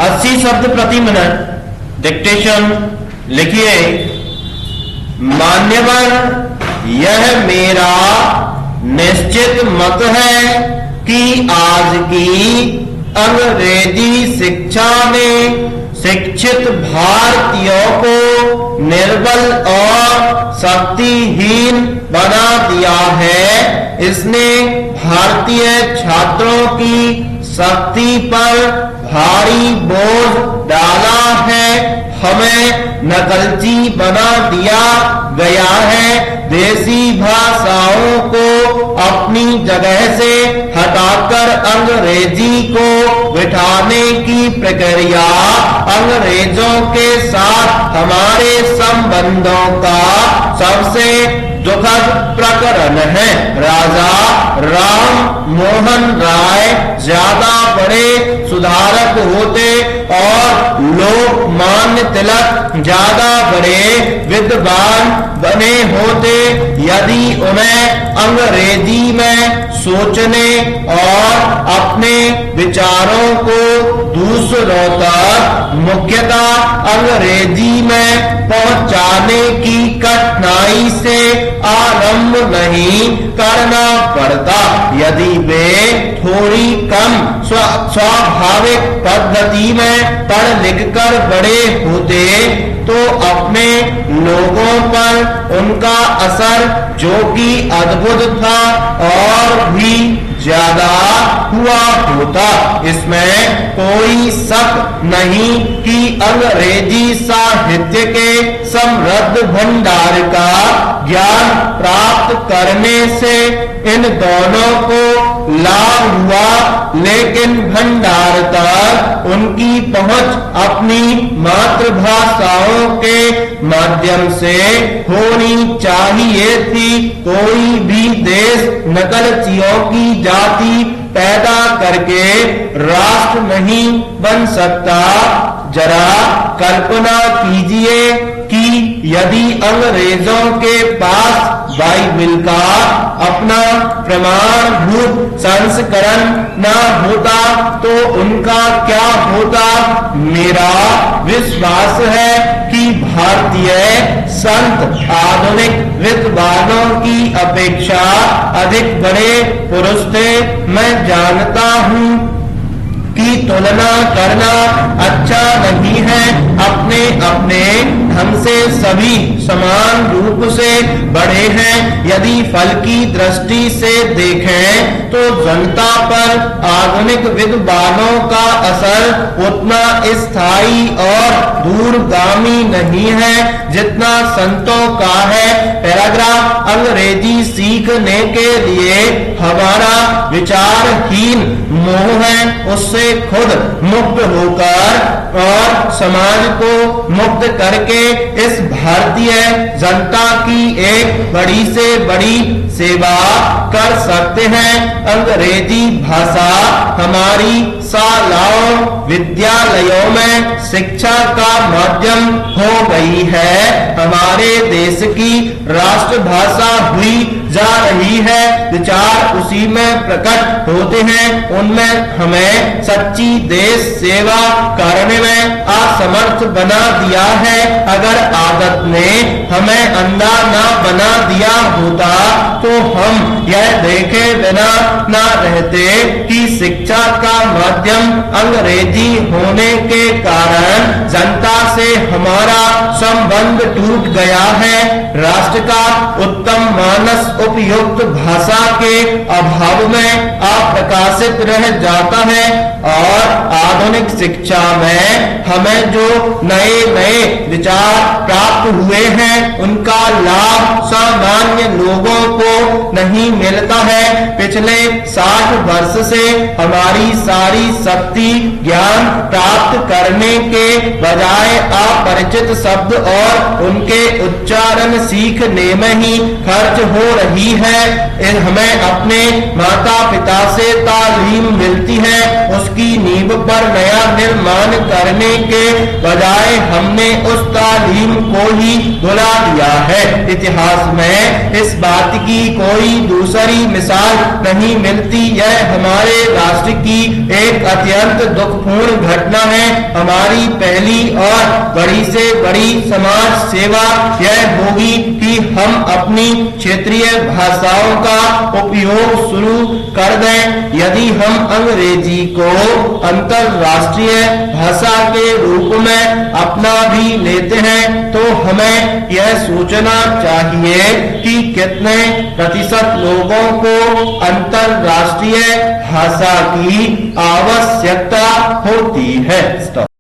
80 शब्द प्रति minute dictation लिखिए। मान्यवर, यह मेरा निश्चित मत है कि आज की अंग्रेजी शिक्षा ने शिक्षित भारतीयों को निर्बल और शक्तिहीन बना दिया है। इसने भारतीय छात्रों की शक्ति पर भारी बोझ डाला है। हमें नकलची बना दिया गया है। देसी भाषाओं को अपनी जगह से हटाकर अंग्रेजी को बिठाने की प्रक्रिया अंग्रेजों के साथ हमारे संबंधों का सबसे दुखद प्रकरण है। राजा राम मोहन राय ज्यादा बड़े सुधारक होते और लोकमान्य तिलक ज्यादा बड़े विद्वान बने होते यदि उन्हें अंग्रेजी में सोचने और अपने विचारों को दूसरों तक मुख्यतः अंग्रेजी में पहुंचाने की कठिनाई से आरंभ नहीं करना पड़ता। यदि वे थोड़ी कम स्वाभाविक पद्धति में पढ़ लिख कर बड़े होते तो अपने लोगों पर उनका असर जो कि अद्भुत था और भी ज्यादा हुआ होता। इसमें कोई शक नहीं कि अंग्रेजी साहित्य के समृद्ध भंडार का ज्ञान प्राप्त करने से इन दोनों को लाभ हुआ, लेकिन भंडार तक उनकी पहुंच अपनी मातृभाषाओं के माध्यम से होनी चाहिए थी। कोई भी देश नकलचियों की जाति पैदा करके राष्ट्र नहीं बन सकता। जरा कल्पना कीजिए कि यदि अंग्रेजों के पास बाइबिल का अपना प्रमाणभूत संस्करण न होता तो उनका क्या होता। मेरा विश्वास है कि भारतीय संत आधुनिक विद्वानों की अपेक्षा अधिक बड़े पुरुष थे। मैं जानता हूँ की तुलना करना अच्छा नहीं है। अपने अपने ढंग से सभी समान रूप से बड़े हैं। यदि फल की दृष्टि से देखें तो जनता पर आधुनिक विद्वानों का असर उतना स्थायी और दूरगामी नहीं है जितना संतों का है। पैराग्राफ अंग्रेजी सीखने के लिए हमारा विचारहीन मोह है, उससे खुद मुक्त होकर और समाज को मुक्त करके इस भारतीय जनता की एक बड़ी से बड़ी सेवा कर सकते हैं। अंग्रेजी भाषा हमारी शालाओं विद्यालयों में शिक्षा का माध्यम हो गई है। हमारे देश की राष्ट्रभाषा हुई जा रही है। विचार उसी में प्रकट होते हैं। उनमें हमें सच्ची देश सेवा करने में असमर्थ बना दिया है। अगर आदत ने हमें अंधा ना बना दिया होता तो हम यह देखे बिना ना रहते कि शिक्षा का माध्यम अंग्रेजी होने के कारण जनता से हमारा संबंध टूट गया है। राष्ट्र का उत्तम मानस उपयुक्त भाषा के अभाव में अप्रकाशित रह जाता है और आधुनिक शिक्षा में हमें जो नए नए विचार प्राप्त हुए हैं उनका लाभ सामान्य लोगों को नहीं मिलता है। पिछले 60 वर्ष से हमारी सारी शक्ति ज्ञान प्राप्त करने के बजाय अपरिचित शब्द और उनके उच्चारण सीखने में ही खर्च हो रही है। हमें अपने माता पिता से तालीम मिलती है, उसकी नींव पर नया निर्माण करने के बजाय हमने उस तालीम को ही भुला दिया है। इतिहास में इस बात की कोई कोई दूसरी मिसाल नहीं मिलती। यह हमारे राष्ट्र की एक अत्यंत दुखपूर्ण घटना है। हमारी पहली और बड़ी से बड़ी समाज सेवा यह होगी कि हम अपनी क्षेत्रीय भाषाओं का उपयोग शुरू कर दें। यदि हम अंग्रेजी को अंतरराष्ट्रीय भाषा के रूप में अपना भी लेते हैं तो हमें यह सोचना चाहिए कि कितने प्रतिशत लोगों को अंतरराष्ट्रीय भाषा की आवश्यकता होती है।